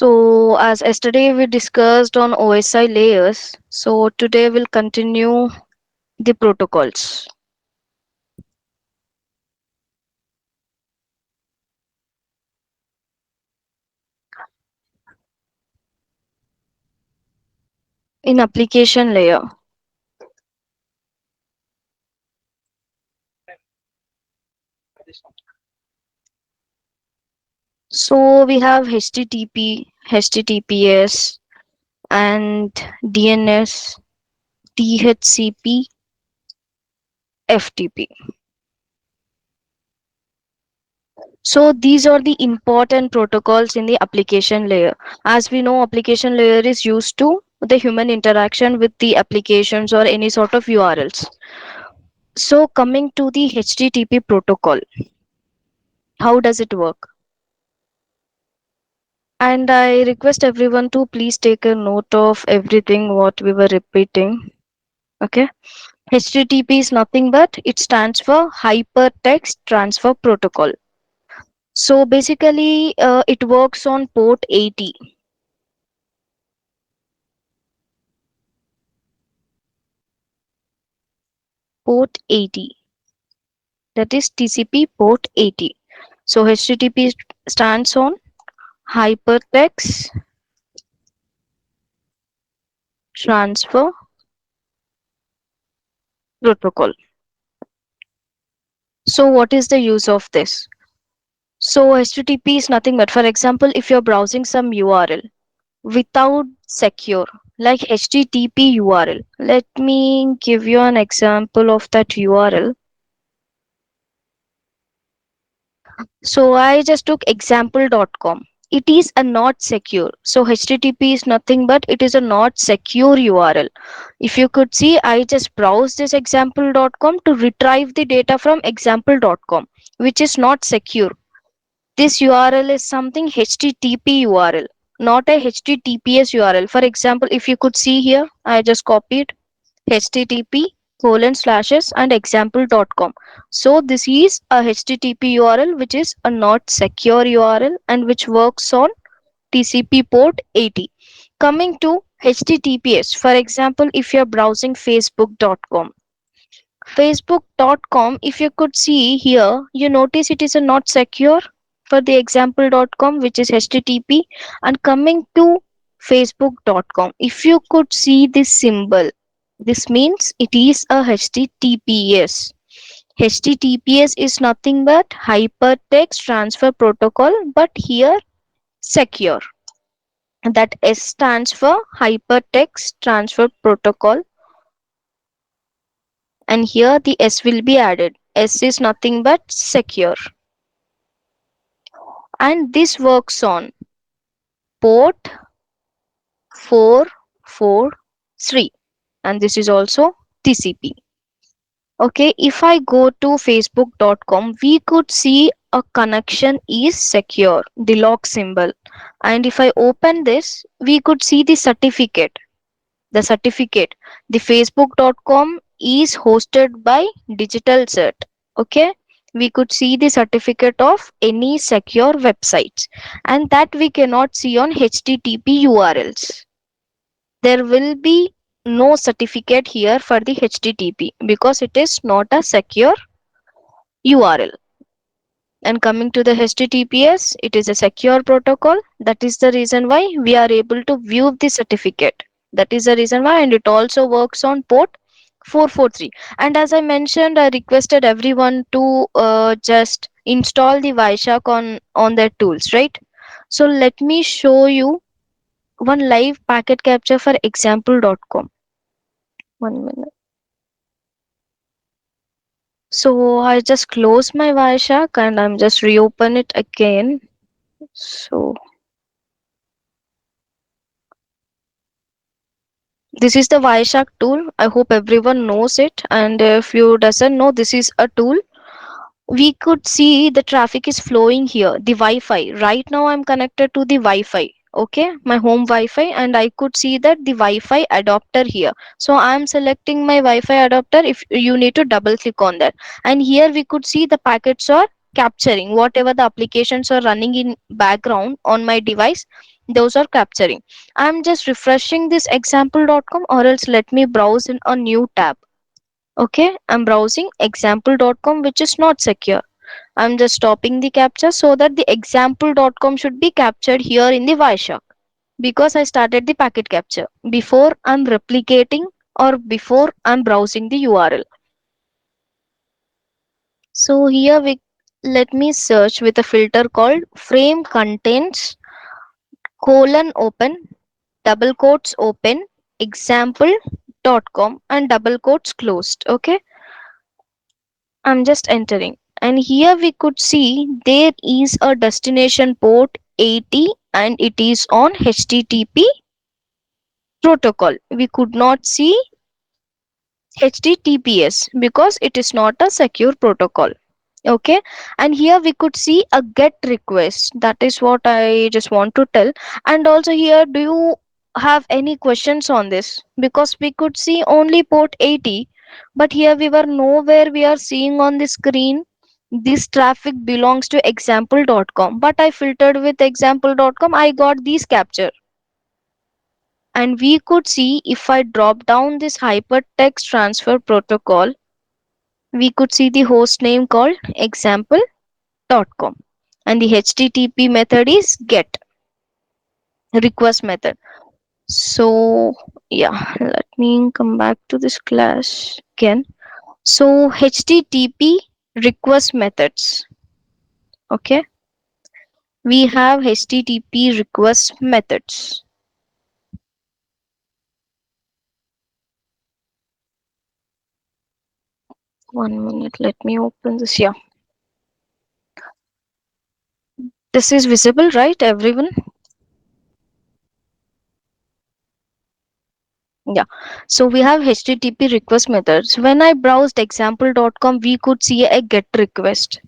So, as yesterday we discussed on OSI layers, so today we'll continue the protocols. In application layer, so we have HTTP, HTTPS, and DNS, DHCP, FTP. So these are the important protocols in the application layer. As we know, application layer is used to the human interaction with the applications or any sort of URLs. So coming to the HTTP protocol, how does it work? And I request everyone to please take a note of everything what we were repeating. Okay. HTTP is nothing but it stands for Hypertext Transfer Protocol. So basically, it works on port 80. Port 80. That is TCP port 80. So HTTP stands on Hypertext Transfer Protocol. So what is the use of this? So HTTP is nothing but, for example, if you're browsing some URL without secure, like HTTP URL. Let me give you an example of that URL. So I just took example.com. It is a not secure. So HTTP is nothing but it is a not secure URL. If you could see, I just browsed this example.com to retrieve the data from example.com, which is not secure. This URL is something HTTP URL, not a HTTPS URL. For example, if you could see here, I just copied HTTP colon slashes and example.com. So this is a HTTP URL which is a not secure URL and which works on TCP port 80. Coming to HTTPS, for example, if you're browsing facebook.com, Facebook.com, if you could see here, you notice it is a not secure for the example.com, which is HTTP. And coming to Facebook.com, if you could see this symbol, this means it is a HTTPS. HTTPS is nothing but Hypertext Transfer Protocol, but here secure. That S stands for Hypertext Transfer Protocol, and here the S will be added. S is nothing but secure, and this works on port 443, and this is also TCP. Okay, if I go to facebook.com, we could see a connection is secure, the lock symbol. And if I open this, we could see the certificate. The certificate, the facebook.com is hosted by digital cert. Okay, we could see the certificate of any secure websites, and that we cannot see on HTTP URLs. There will be no certificate here for the HTTP because it is not a secure URL. And coming to the HTTPS, it is a secure protocol. That is the reason why we are able to view the certificate. That is the reason why, and it also works on port 443. And as I mentioned, I requested everyone to just install the Vaishak on their tools, right? So let me show you one live packet capture for example.com. 1 minute. So I just close my Vaishak and I'm just reopen it again. So this is the Vaishak tool. I hope everyone knows it. And if you doesn't know, this is a tool. We could see the traffic is flowing here. The Wi-Fi. Right now I'm connected to the Wi-Fi. Okay, my home Wi-Fi, and I could see that the Wi-Fi adapter here. So I'm selecting my Wi-Fi adapter. If you need to double click on that, and here we could see the packets are capturing whatever the applications are running in background on my device. Those are capturing. I'm just refreshing this example.com, or else let me browse in a new tab. Okay, I'm browsing example.com, which is not secure. I'm just stopping the capture so that the example.com should be captured here in the Wireshark, because I started the packet capture before I'm replicating or before I'm browsing the URL. So here we let me search with a filter called frame contains colon open double quotes open example.com and double quotes closed. Okay, I'm just entering, and here we could see there is a destination port 80 and it is on HTTP protocol. We could not see HTTPS because it is not a secure protocol. Okay, and here we could see a get request. That is what I just want to tell. And also here, do you have any questions on this? Because we could see only port 80, but here we were nowhere we are seeing on the screen this traffic belongs to example.com, but I filtered with example.com, I got these capture. And we could see if I drop down this hypertext transfer protocol, we could see the host name called example.com, and the HTTP method is get request method. So yeah, let me come back to this class again. So HTTP request methods. Okay, we have HTTP request methods. One minute, let me open this. Yeah, this is visible, right, everyone? Yeah. So we have HTTP request methods. When I browsed example.com, we could see a get request,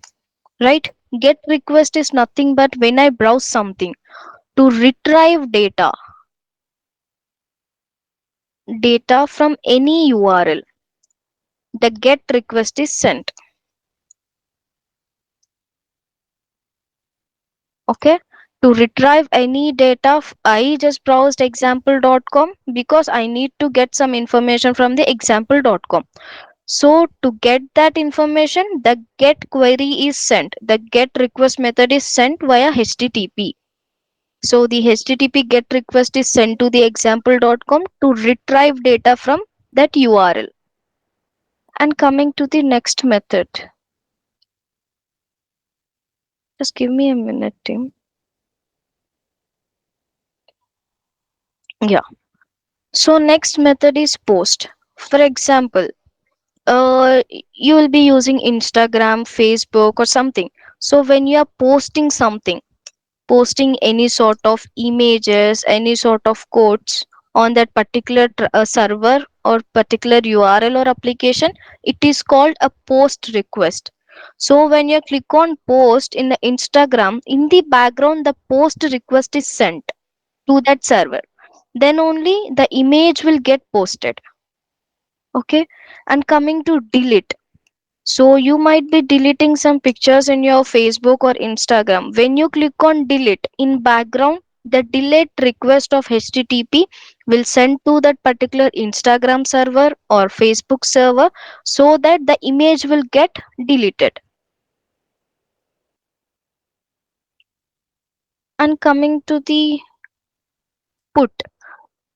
right? Get request is nothing but when I browse something to retrieve data from any URL, the get request is sent. Okay. To retrieve any data, I just browsed example.com because I need to get some information from the example.com. So to get that information, the get query is sent. The get request method is sent via HTTP. So the HTTP get request is sent to the example.com to retrieve data from that URL. And coming to the next method, just give me a minute, Tim. Yeah. So next method is post. For example, you will be using Instagram, Facebook, or something. So when you are posting any sort of images, any sort of codes on that particular server or particular URL or application, it is called a post request. So when you click on post in the Instagram, in the background, the post request is sent to that server. Then only the image will get posted. Okay. And coming to delete, so you might be deleting some pictures in your Facebook or Instagram. When you click on delete in background, the delete request of HTTP will send to that particular Instagram server or Facebook server so that the image will get deleted. And coming to the put.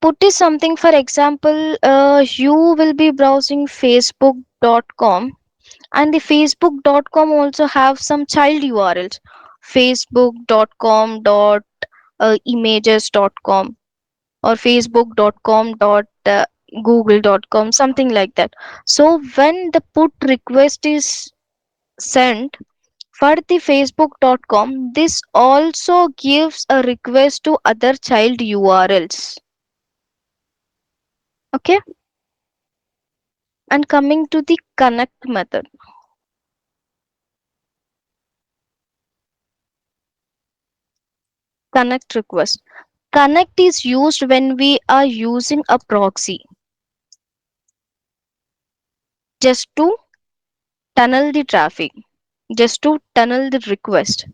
Put is something, for example, you will be browsing facebook.com, and the facebook.com also have some child URLs, facebook.com dot images.com or facebook.com dot google.com, something like that. So when the put request is sent for the facebook.com, this also gives a request to other child URLs. Okay. And coming to the connect method, connect request. Connect is used when we are using a proxy just to tunnel the traffic. just to tunnel the request.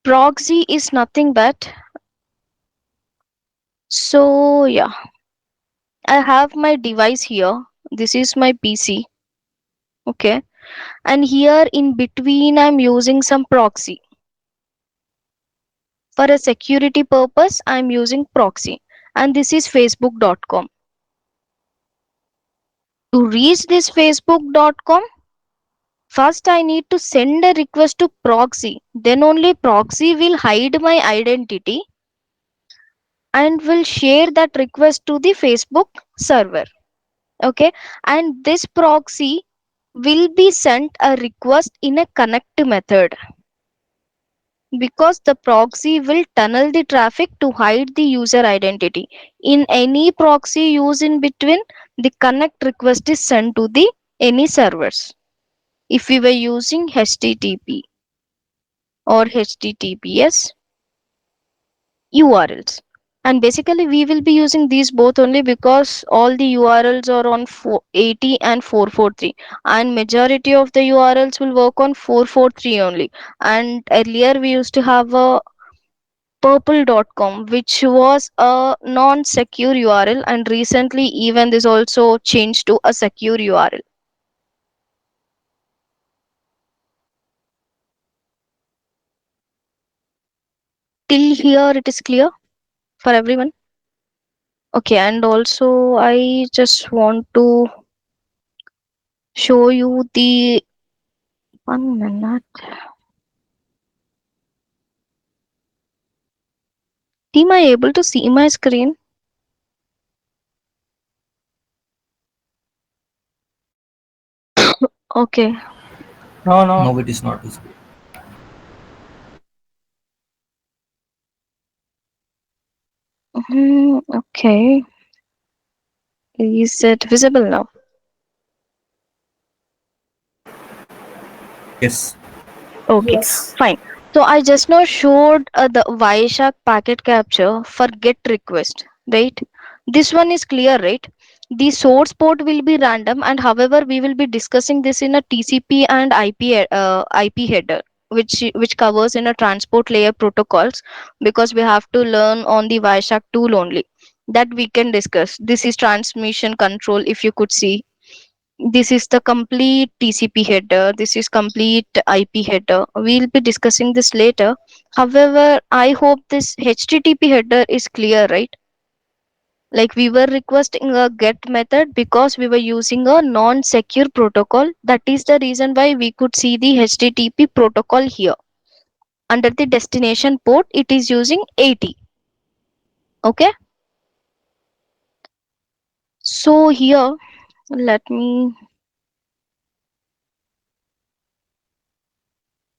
Proxy is nothing but, so yeah, I have my device here. This is my PC. Okay. And here in between, I'm using some proxy. For a security purpose, I'm using proxy. And this is facebook.com. To reach this facebook.com, first I need to send a request to proxy. Then only proxy will hide my identity and will share that request to the Facebook server. Okay. And this proxy will be sent a request in a connect method, because the proxy will tunnel the traffic to hide the user identity. In any proxy use in between, the connect request is sent to the any servers. If we were using HTTP or HTTPS URLs. And basically we will be using these both only because all the URLs are on 480 and 443, and majority of the URLs will work on 443 only. And earlier we used to have a purple.com, which was a non-secure URL, and recently even this also changed to a secure URL. Till here it is clear for everyone. Okay. And also I just want to show you the 1 minute. Team, I able to see my screen? Okay. No, no. No, it is not visible. Okay. Is it visible now? Yes. Okay, Yes. fine. So I just now showed the Wireshark packet capture for GET request, right? This one is clear, right? The source port will be random, and however, we will be discussing this in a TCP and IP header, which covers in a transport layer protocols, because we have to learn on the Wireshark tool only. That we can discuss. This is transmission control. If you could see, this is the complete TCP header. This is complete IP header. We'll be discussing this later. However, I hope this HTTP header is clear, right? Like we were requesting a GET method because we were using a non-secure protocol. That is the reason why we could see the HTTP protocol here. Under the destination port, it is using 80. Okay. So here, let me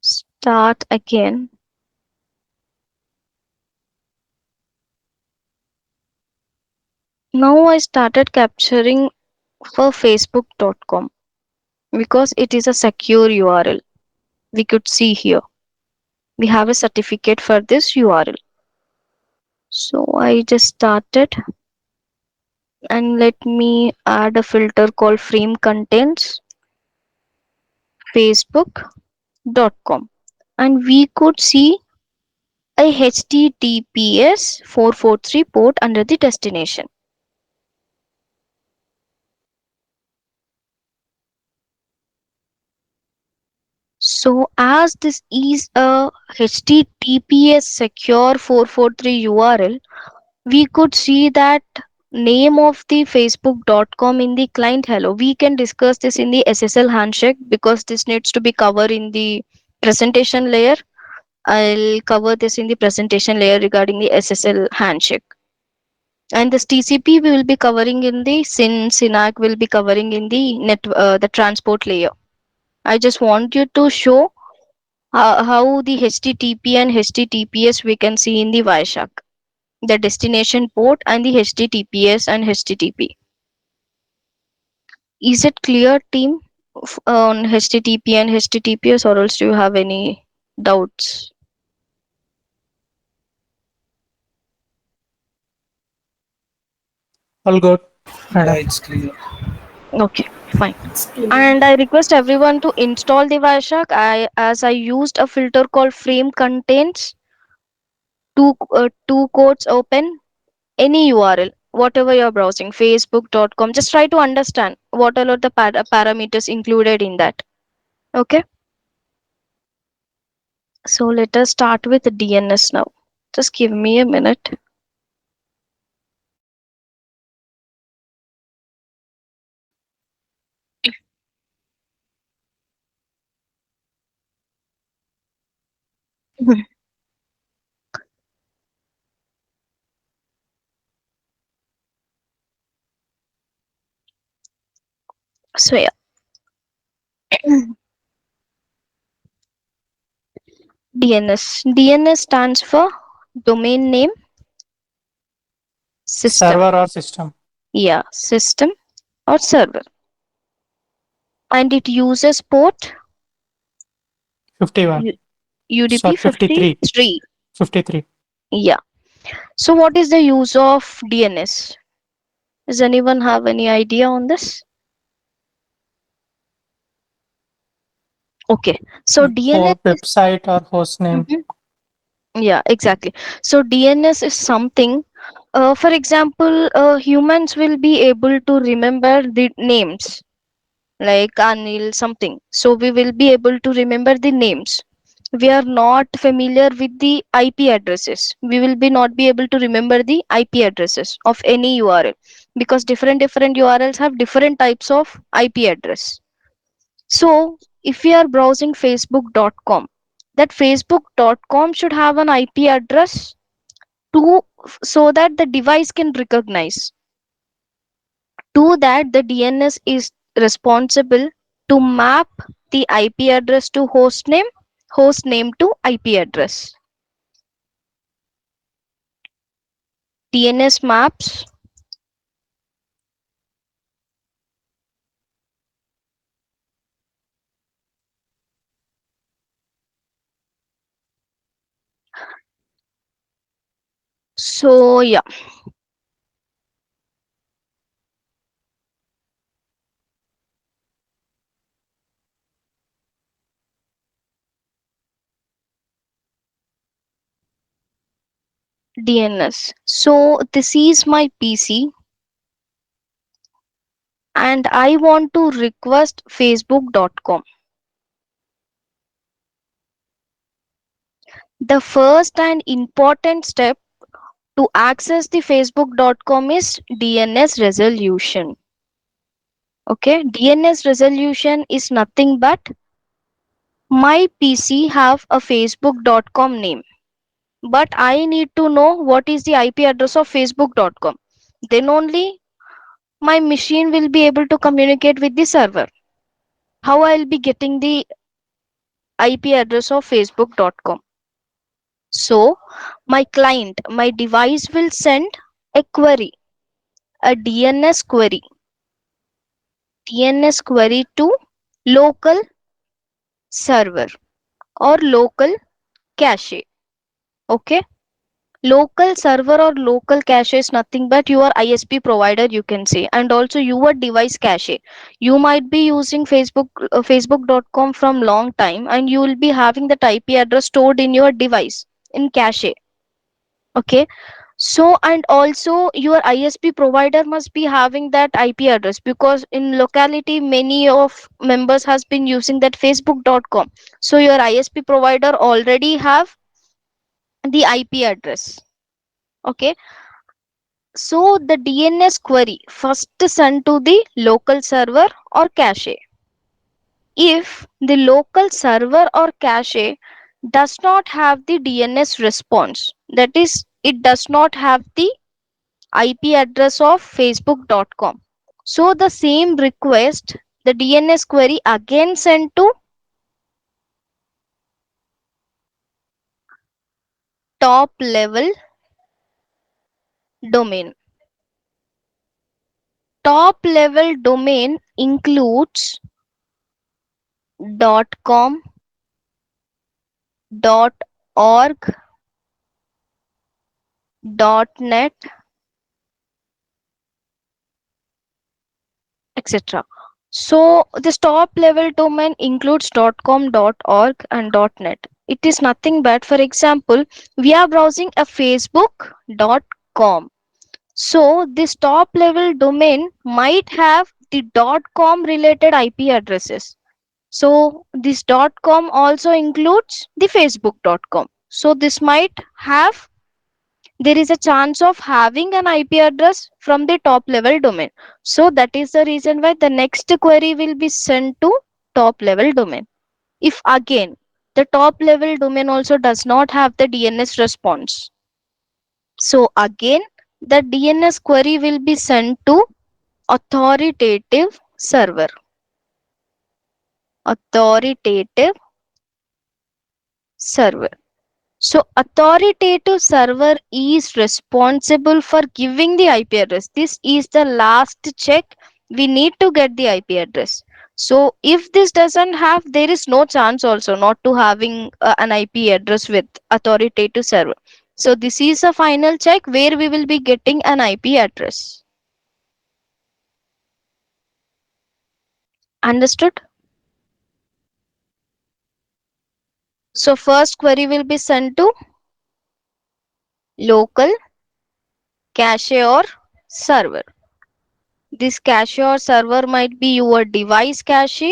start again. Now I started capturing for facebook.com because it is a secure URL. We could see here we have a certificate for this URL. So I just started, and let me add a filter called frame contains facebook.com, and we could see a HTTPS 443 port under the destination. So as this is a HTTPS secure 443 URL, we could see that name of the facebook.com in the client hello. We can discuss this in the SSL handshake because this needs to be covered in the presentation layer. I'll cover this in the presentation layer regarding the SSL handshake. And this TCP we will be covering in the SYNAC will be covering in the the transport layer. I just want you to show how the HTTP and HTTPS we can see in the Wireshark, the destination port and the HTTPS and HTTP. Is it clear, team, on HTTP and HTTPS, or else do you have any doubts? All good, Yeah, madam. it's clear. Okay, fine. Explain. And I request everyone to install the Wireshark. As I used a filter called frame contains two quotes open any URL, whatever you're browsing, facebook.com. Just try to understand what all are the parameters included in that. Okay, so let us start with DNS now. Just give me a minute. So yeah, DNS. DNS stands for domain name system. Server or system. Yeah, system or server. And it uses port 51. U- UDP Sorry, 53. 53. 53. Yeah. So what is the use of DNS? Does anyone have any idea on this? Okay. So DNS is Website or host name. Mhm. Yeah, exactly. So DNS is something, for example, humans will be able to remember the names like Anil something. So we will be able to remember the names. We are not familiar with the IP addresses. We will be not be able to remember the IP addresses of any URL because different URLs have different types of IP address. So if we are browsing facebook.com, that facebook.com should have an IP address to so that the device can recognize. To that, the DNS is responsible to map the IP address to host name to IP address. DNS maps. So yeah, DNS. So this is my PC and I want to request facebook.com. The first and important step to access the facebook.com is DNS resolution. Okay, DNS resolution is nothing but my PC have a facebook.com name, but I need to know what is the IP address of facebook.com. Then only my machine will be able to communicate with the server. How I'll be getting the IP address of facebook.com? So my client, my device will send a query, a DNS query to local server or local cache. Okay, local server or local cache is nothing but your ISP provider, you can say, and also your device cache. You might be using facebook.com from long time and you will be having the IP address stored in your device in cache. Okay, so and also your ISP provider must be having that IP address because in locality many of members has been using that facebook.com. So your ISP provider already have the IP address. Okay, so the DNS query first sent to the local server or cache. If the local server or cache does not have the DNS response, that is, it does not have the IP address of facebook.com. So the same request, the DNS query again sent to top level domain. Top level domain includes .com, .org, .net, etc. So this top level domain includes .com, .org and .net. It is nothing but, for example, we are browsing a facebook.com. So this top level domain might have the .com related IP addresses. So this .com also includes the facebook.com. So this might have, there is a chance of having an IP address from the top level domain. So that is the reason why the next query will be sent to top level domain. If again the top level domain also does not have the DNS response, so again the DNS query will be sent to authoritative server. Authoritative server. So authoritative server is responsible for giving the IP address. This is the last check. We need to get the IP address. So if this doesn't have, there is no chance also not to having an IP address with authoritative server. So this is a final check where we will be getting an IP address. Understood? So first query will be sent to local cache or server. This cache or server might be your device cache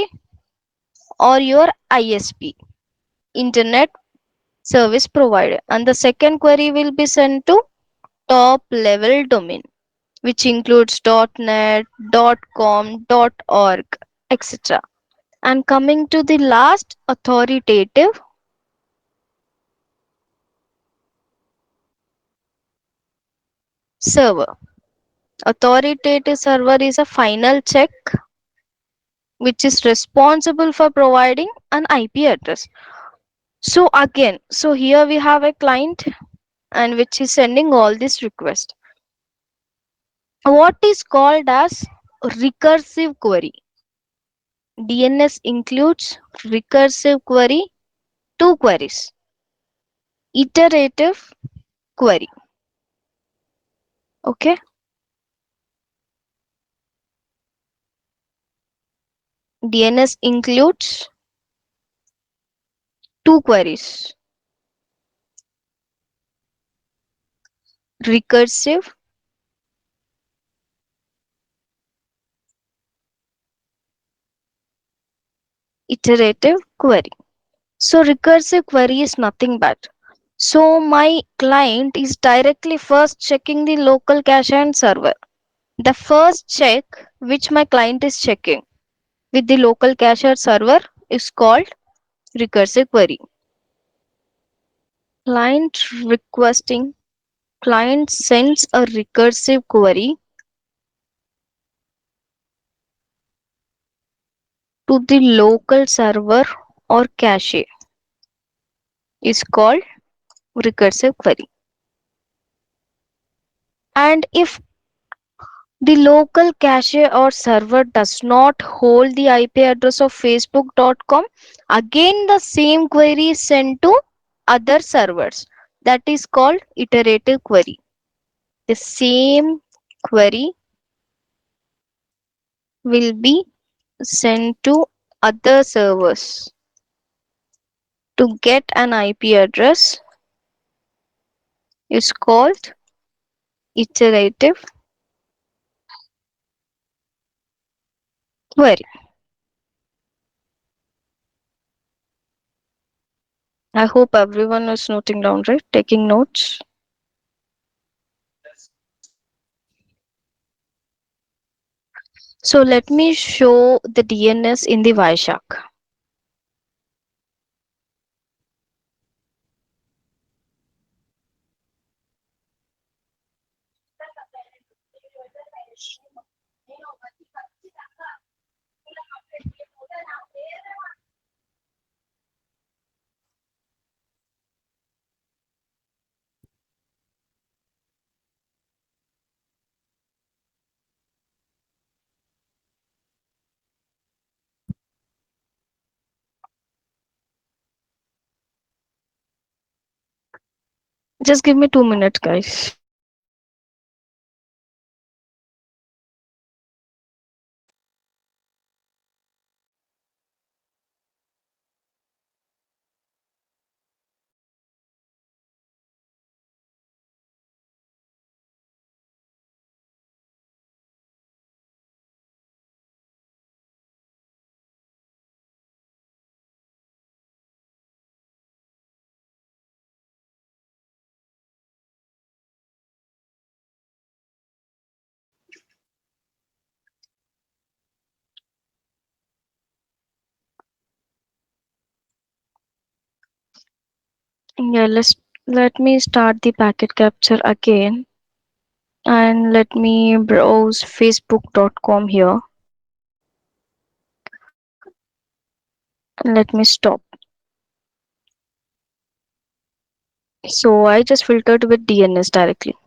or your ISP, Internet Service Provider. And the second query will be sent to top level domain, which includes .net, .com, .org, etc. And coming to the last, authoritative server. Authoritative server is a final check which is responsible for providing an IP address. So again, so here we have a client and which is sending all this request. What is called as recursive query? DNS includes recursive query, two queries, iterative query. Okay, DNS includes two queries, recursive, iterative query. So recursive query is nothing but, so my client is directly first checking the local cache and server. The first check which my client is checking with the local cache or server is called recursive query. Client requesting, client sends a recursive query to the local server or cache is called recursive query. And if the local cache or server does not hold the IP address of facebook.com, again the same query is sent to other servers. That is called iterative query. The same query will be sent to other servers to get an IP address is called iterative query. I hope everyone is noting down, right? Taking notes. So let me show the DNS in the Wireshark. Just give me 2 minutes, guys. Yeah, let me start the packet capture again, and let me browse facebook.com here, and let me stop. So I just filtered with DNS directly.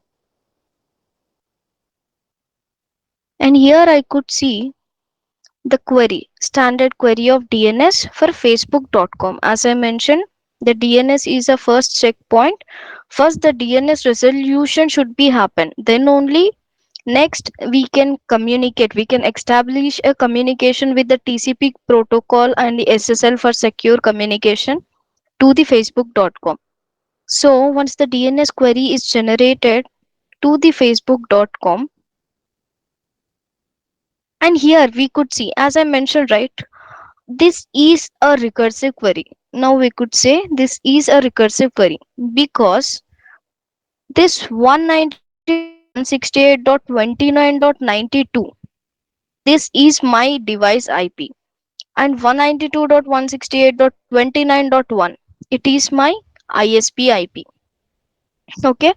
And here I could see the query, standard query of DNS for facebook.com. As I mentioned, the DNS is a first checkpoint. First, the DNS resolution should be happen. Then only next we can communicate. We can establish a communication with the TCP protocol and the SSL for secure communication to the facebook.com. So once the DNS query is generated to the facebook.com, and here we could see, as I mentioned, right, this is a recursive query. Now we could say this is a recursive query because this 192.168.29.92, this is my device IP, and 192.168.29.1, it is my ISP IP. Okay,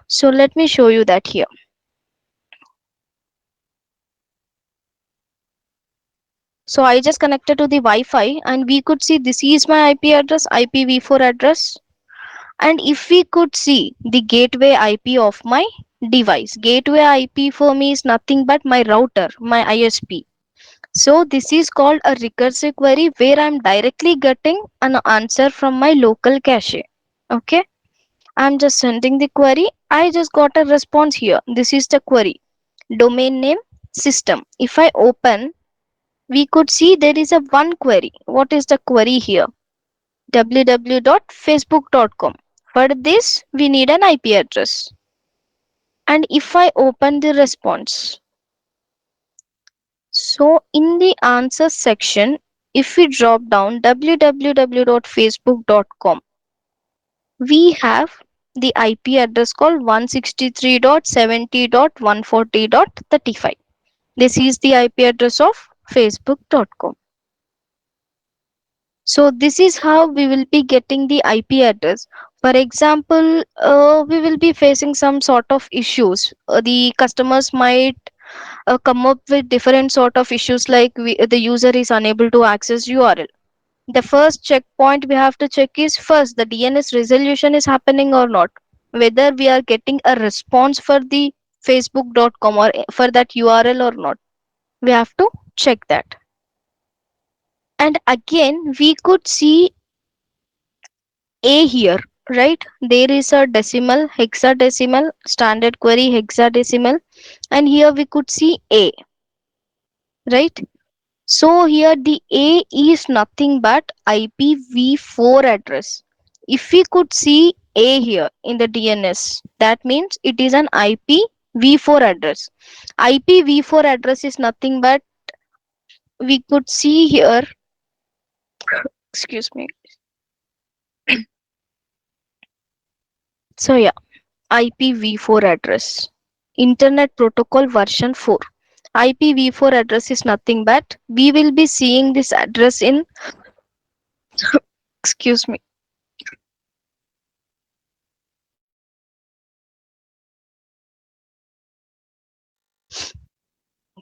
so let me show you that here. So I just connected to the Wi-Fi, and we could see this is my IP address, IPv4 address. And if we could see the gateway IP of my device, gateway IP for me is nothing but my router, my ISP. So this is called a recursive query where I'm directly getting an answer from my local cache. Okay, I'm just sending the query. I just got a response here. This is the query. Domain name system. If I open, we could see there is a one query. What is the query here? www.facebook.com. For this, we need an IP address. And if I open the response, so in the answer section, if we drop down www.facebook.com, we have the IP address called 163.70.140.35. This is the IP address of facebook.com. So this is how we will be getting the IP address. For example, we will be facing some sort of issues. The customers might come up with different sort of issues like the user is unable to access URL. The first checkpoint we have to check is first the DNS resolution is happening or not. Whether we are getting a response for the facebook.com or for that URL or not. We have to check that. And again, we could see A here, right? There is a decimal, hexadecimal, standard query hexadecimal, and here we could see A, right? So here the A is nothing but IPv4 address. If we could see A here in the DNS, that means it is an IPv4 address. IPv4 address is nothing but, we could see here, excuse me. So yeah, IPv4 address. Internet Protocol version 4. IPv4 address is nothing but, we will be seeing this address in, excuse me.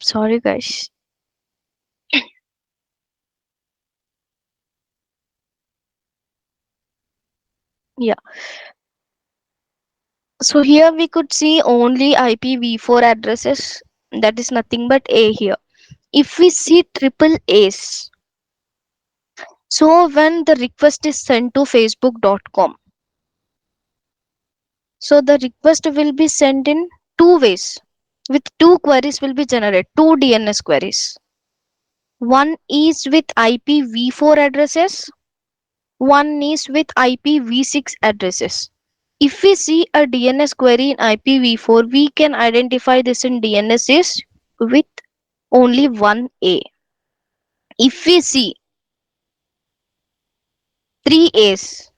Sorry guys. Yeah. So here we could see only IPv4 addresses. That is nothing but A here. If we see triple A's, so when the request is sent to facebook.com, so the request will be sent in two ways. With two queries will be generated, two DNS queries. One is with IPv4 addresses, one is with IPv6 addresses. If we see a DNS query in IPv4, we can identify this in DNS is with only one A. If we see three A's,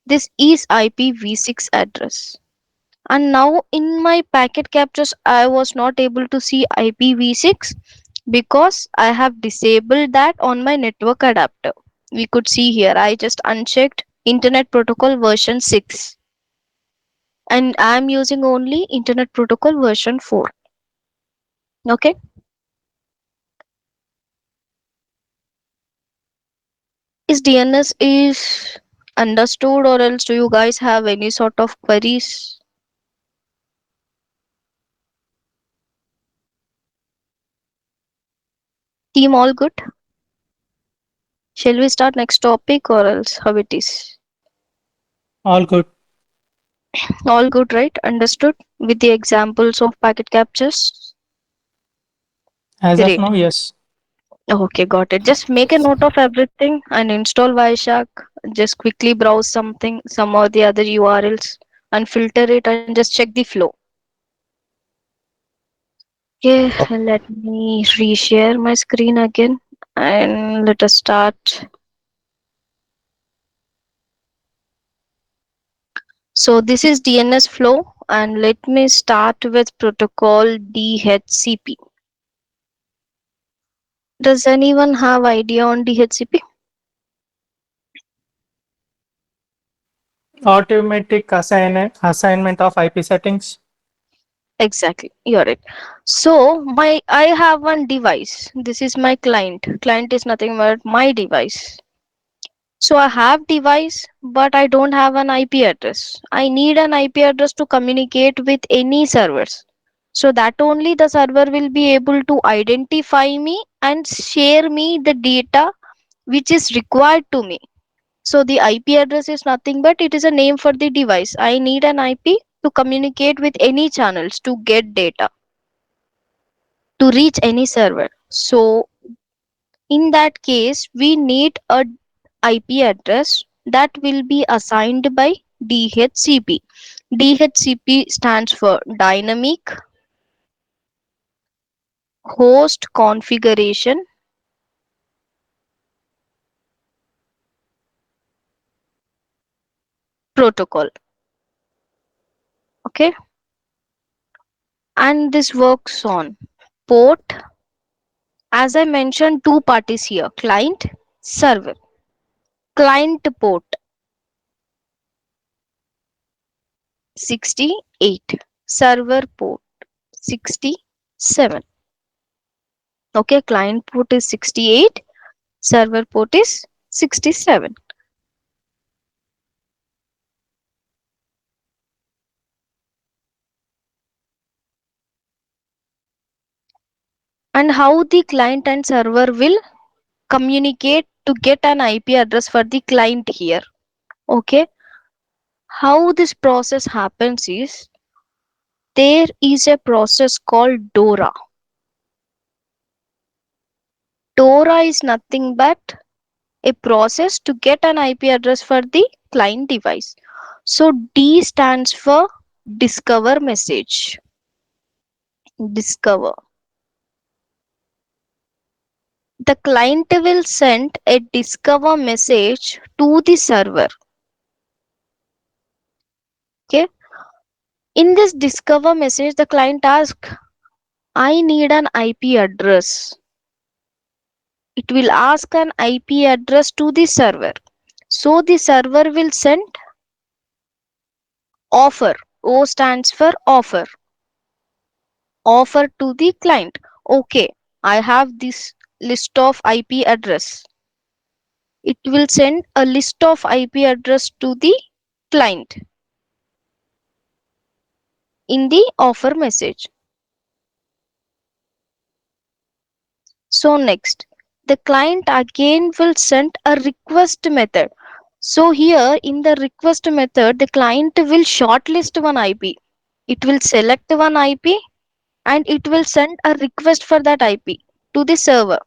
this is IPv6 address. And now in my packet captures, I was not able to see IPv6 because I have disabled that on my network adapter. We could see here, I just unchecked. Internet Protocol version 6, and I am using only Internet Protocol version 4. Okay. Is DNS is understood, or else do you guys have any sort of queries? Team all good? Shall we start next topic, or else how it is? All good. All good, right? Understood with the examples of packet captures? As of Great. now, yes. Okay, got it. Just make a note of everything and install Wireshark. Just quickly browse something, some or the other URLs, and filter it and just check the flow. Okay, let me reshare my screen again and let us start. So this is DNS flow, and let me start with protocol DHCP. Does anyone have idea on DHCP? Automatic assignment of IP settings. Exactly, you're right. So my I have one device. This is my client. Client is nothing but my device. So I have device, but I don't have an IP address. I need an IP address to communicate with any servers. So that only the server will be able to identify me and share me the data which is required to me. So the IP address is nothing but it is a name for the device. I need an IP to communicate with any channels to get data to reach any server. So in that case, we need a IP address that will be assigned by DHCP. DHCP stands for Dynamic Host Configuration Protocol. Okay, and this works on port. As I mentioned, two parties here: client, server. Client port 68, server port 67. Okay, client port is 68, server port is 67. And how the client and server will communicate to get an IP address for the client here. Okay, how this process happens is there is a process called DORA. DORA is nothing but a process to get an IP address for the client device. So D stands for discover message. Discover. The client will send a discover message to the server. Okay. In this discover message, the client asks, I need an IP address. It will ask an IP address to the server. So the server will send offer. O stands for offer. Offer to the client. Okay, I have this list of IP address. It will send a list of IP address to the client in the offer message. So next, the client again will send a request method. So here in the request method, the client will shortlist one IP. It will select one IP and it will send a request for that IP to the server.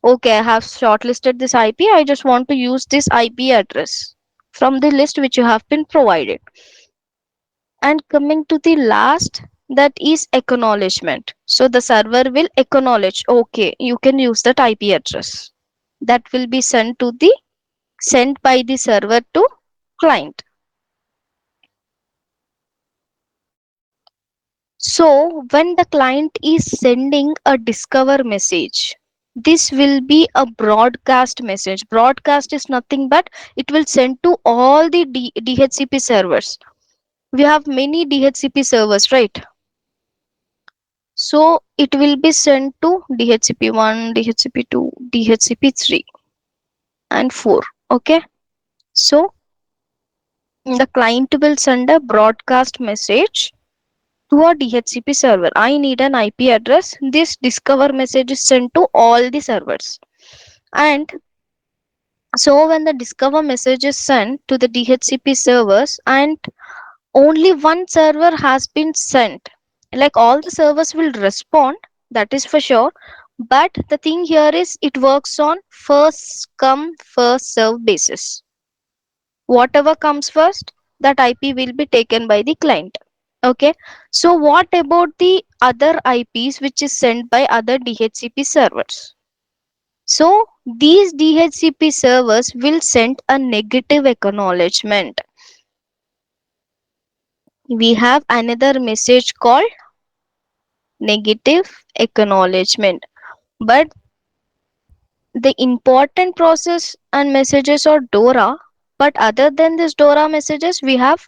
Okay, I have shortlisted this IP. I just want to use this IP address from the list which you have been provided. And coming to the last, that is acknowledgement. So the server will acknowledge, okay, you can use that IP address. That will be sent by the server to client. So when the client is sending a discover message, This will be a broadcast message. Broadcast is nothing but it will send to all the DHCP servers. We have many DHCP servers, right? So it will be sent to DHCP1, DHCP2, DHCP3 and 4. Okay. So the client will send a broadcast message to a DHCP server. I need an IP address. This discover message is sent to all the servers. And so when the discover message is sent to the DHCP servers and only one server has been sent, like all the servers will respond, that is for sure. But the thing here is it works on first come first serve basis. Whatever comes first, that IP will be taken by the client. Okay. So what about the other IPs which is sent by other DHCP servers? So these DHCP servers will send a negative acknowledgement. We have another message called negative acknowledgement. But the important process and messages are DORA. But other than this DORA messages, we have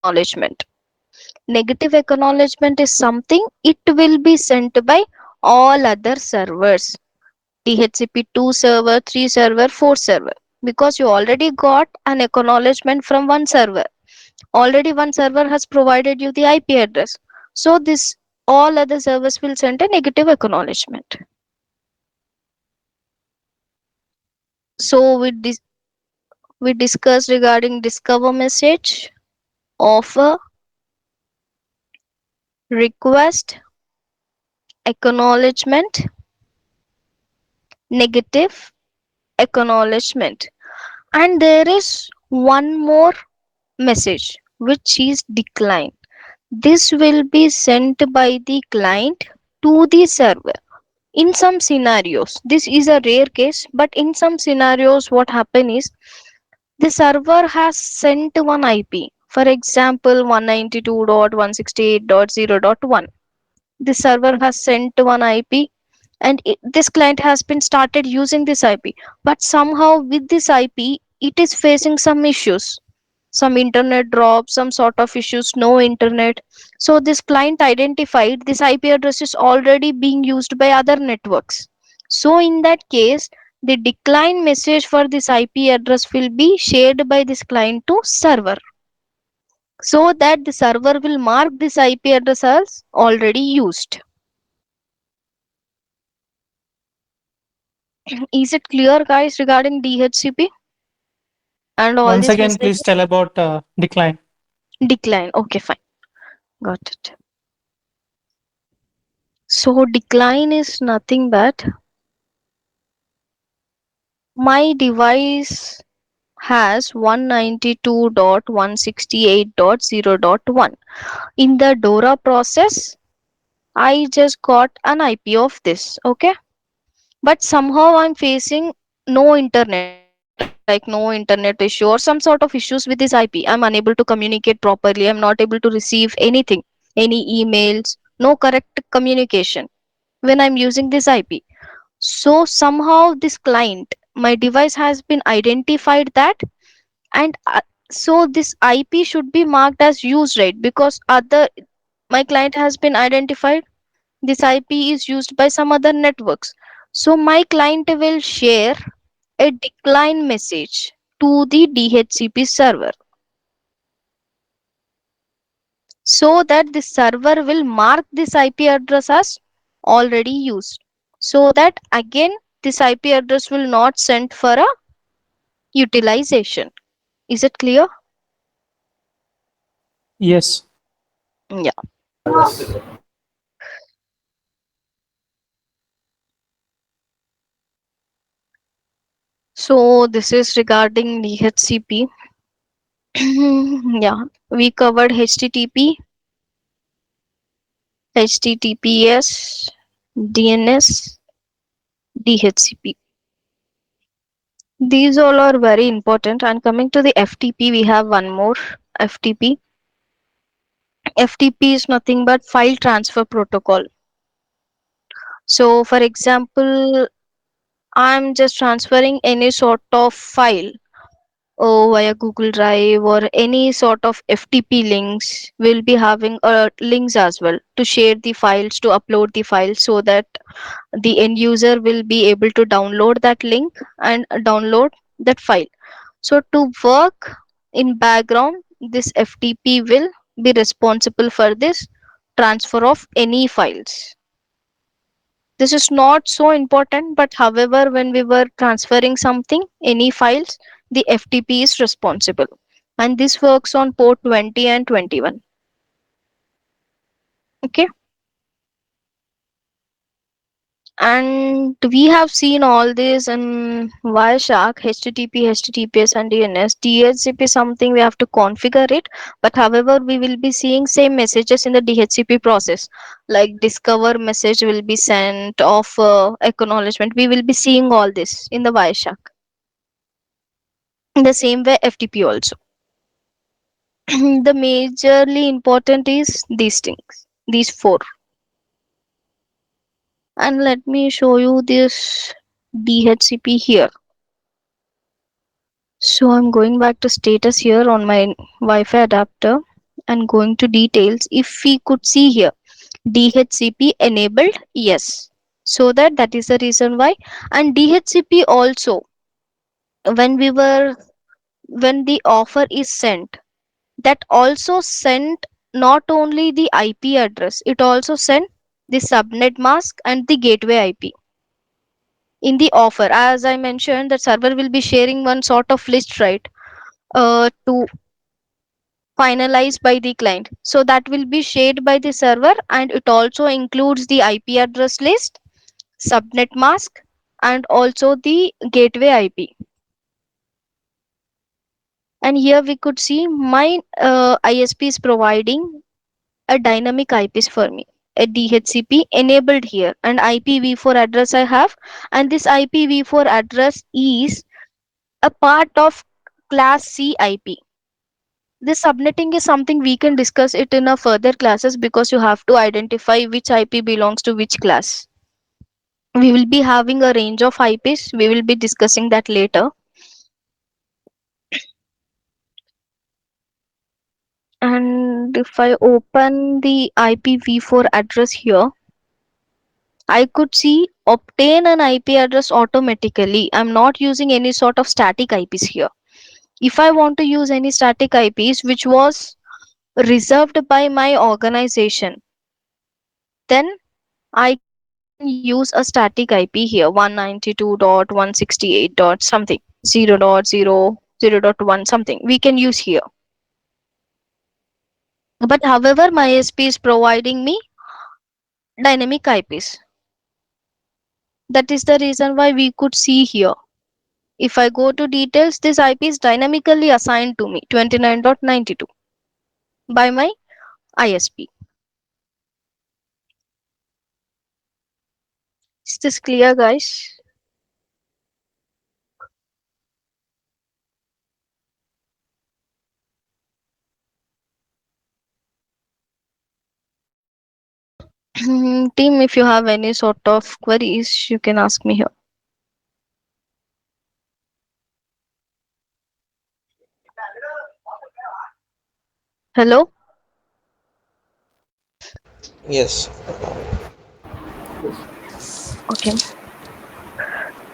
acknowledgement. Negative acknowledgement is something it will be sent by all other servers. DHCP2 server, 3 server, 4 server. Because you already got an acknowledgement from one server. Already one server has provided you the IP address. So this all other servers will send a negative acknowledgement. So we discussed regarding discover message, offer, request, acknowledgement, negative acknowledgement. And there is one more message which is decline. This will be sent by the client to the server. In some scenarios, this is a rare case, but in some scenarios, what happen is the server has sent one IP. For example, 192.168.0.1. The server has sent one IP and this client has been started using this IP. But somehow with this IP, it is facing some issues, some internet drop, some sort of issues, no internet. So this client identified this IP address is already being used by other networks. So in that case, the decline message for this IP address will be shared by this client to server, so that the server will mark this IP address as already used. Is it clear, guys, regarding DHCP and all Once these again, messages? please tell about decline. Decline. Okay, fine. Got it. So decline is nothing but my device has 192.168.0.1. In the DORA process, I just got an IP of this, okay? But somehow I'm facing no internet, like no internet issue or some sort of issues with this IP. I'm unable to communicate properly. I'm not able to receive anything, any emails, no correct communication when I'm using this IP. So somehow this client, my device has been identified that, and so this IP should be marked as used, right? Because other my client has been identified, this IP is used by some other networks. So my client will share a decline message to the DHCP server, so that the server will mark this IP address as already used, so that again this IP address will not send for a utilization. Is it clear? Yes. Yeah. So this is regarding DHCP. Yeah, we covered HTTP, HTTPS, DNS, DHCP. These all are very important. And coming to the FTP, we have one more FTP. FTP is nothing but file transfer protocol. So for example, I'm just transferring any sort of file via Google Drive or any sort of FTP links. We'll be having links as well to share the files, to upload the files, so that the end user will be able to download that link and download that file. So to work in background, this FTP will be responsible for this transfer of any files. This is not so important, but however, when we were transferring something, any files, the FTP is responsible. And this works on port 20 and 21. Okay. And we have seen all this in Wireshark, HTTP, HTTPS, and DNS. DHCP is something we have to configure it, but however, we will be seeing same messages in the DHCP process. Like discover message will be sent, of acknowledgement. We will be seeing all this in the Wireshark. In the same way, FTP also. The majorly important is these things, these four. And let me show you this DHCP here. So I'm going back to status here on my Wi-Fi adapter and going to details. If we could see here, DHCP enabled, yes. So that is the reason why. And DHCP also, when we were when the offer is sent, that also sent not only the IP address, it also sent the subnet mask and the gateway IP in the offer. As I mentioned, the server will be sharing one sort of list, right? To finalized by the client. So that will be shared by the server, and it also includes the IP address list, subnet mask, and also the gateway IP. And here we could see my ISP is providing a dynamic IPs for me. A DHCP enabled here, and IPv4 address I have, and this IPv4 address is a part of class C IP. This subnetting is something we can discuss it in a further classes, because you have to identify which IP belongs to which class. We will be having a range of IPs. We will be discussing that later. And if I open the IPv4 address here, I could see obtain an IP address automatically. I'm not using any sort of static IPs here. If I want to use any static IPs which was reserved by my organization, then I can use a static IP here, 192.168. Something, 0.0.0.1 something. We can use here. But however, my ISP is providing me dynamic IPs. That is the reason why we could see here. If I go to details, this IP is dynamically assigned to me, 29.92, by my ISP. Is this clear, guys? Team, if you have any sort of queries, you can ask me here. Hello? Yes. Okay.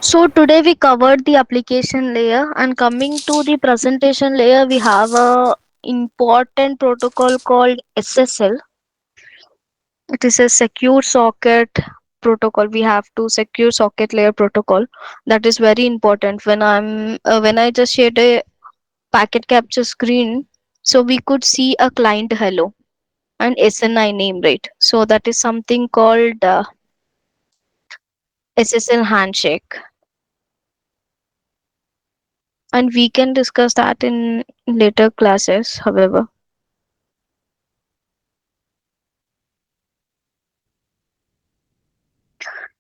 So today we covered the application layer, and coming to the presentation layer, we have a important protocol called SSL. It is a secure socket protocol. We have to secure socket layer protocol. That is very important. When I just shared a packet capture screen, so we could see a client hello and SNI name, right? So that is something called SSL handshake, and we can discuss that in later classes. However,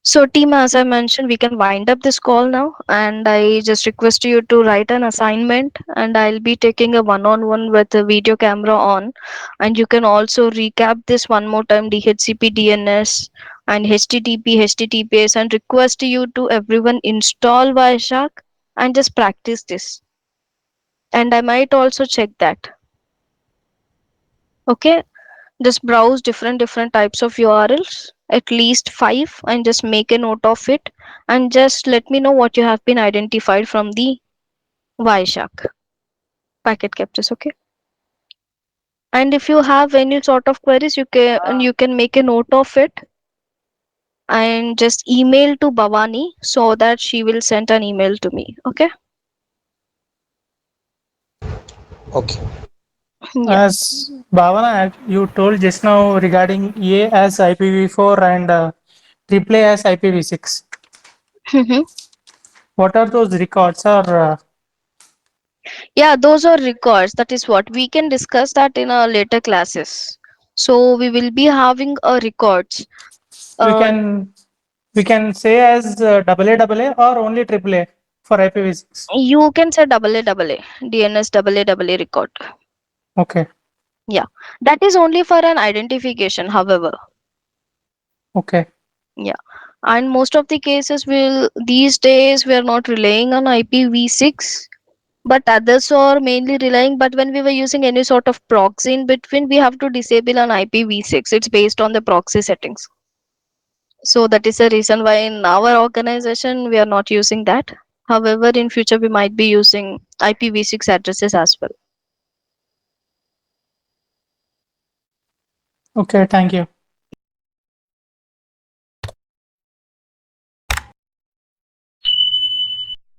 so team, as I mentioned, we can wind up this call now, and I just request you to write an assignment, and I'll be taking a one-on-one with the video camera on, and you can also recap this one more time: DHCP, DNS, and https and request you to everyone install Wireshark and just practice this. And I might also check that. Okay, just browse different types of URLs, at least 5, and just make a note of it, and just let me know what you have been identified from the Wireshark packet captures. Okay, and if you have any sort of queries, you can make a note of it and just email to Bhavani so that she will send an email to me. Okay. Okay. Yeah. As Bhavana, you told just now regarding A as IPv4 and AAA as IPv6. Mhm. What are those records? Or Yeah, those are records. That is what we can discuss that in our later classes. So we will be having a records. we Uh, can we can say as AA or only AAA for IPv6. you can say double A DNS double A record. Okay. Yeah, that is only for an identification. However, Okay. yeah, and most of the cases will these days we are not relying on IPv6, but others are mainly relying. But when we were using any sort of proxy in between, we have to disable on IPv6. It's based on the proxy settings. So that is the reason why in our organization we are not using that. However, in future we might be using IPv6 addresses as well. Okay. Thank you.